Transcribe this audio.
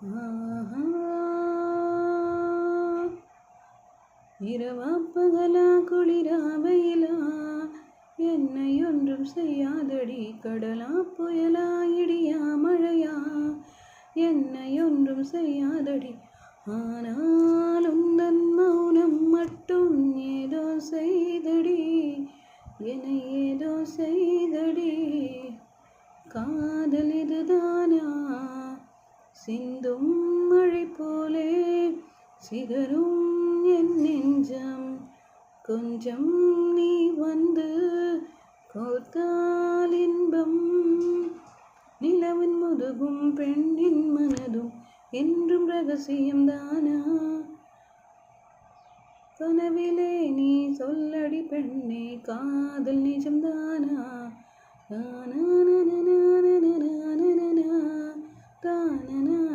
ஆஹா. இரவா பகலா குளிரா வெயிலா என்னை ஒன்றும் செய்யாதடி. கடலா புயலா இடியா மழையா என்னை ஒன்றும் செய்யாதடி. ஆனால் உந்தன் மௌனம் மட்டும் ஏதோ செய்தடி, என்னை ஏதோ செய்தடி. காதல் இதுதானா? சிந்தும் மழை போலே சிதறும் என் நெஞ்சம். கொஞ்சம் நீ வந்து கோர்த்தால் இன்பம். நிலவின் முதுகும் பெண்ணின் மனதும் என்றும் ரகசியம்தானா? கனவிலே நீ சொல்லடி பெண்ணே, காதல் நிஜம்தானா? தானா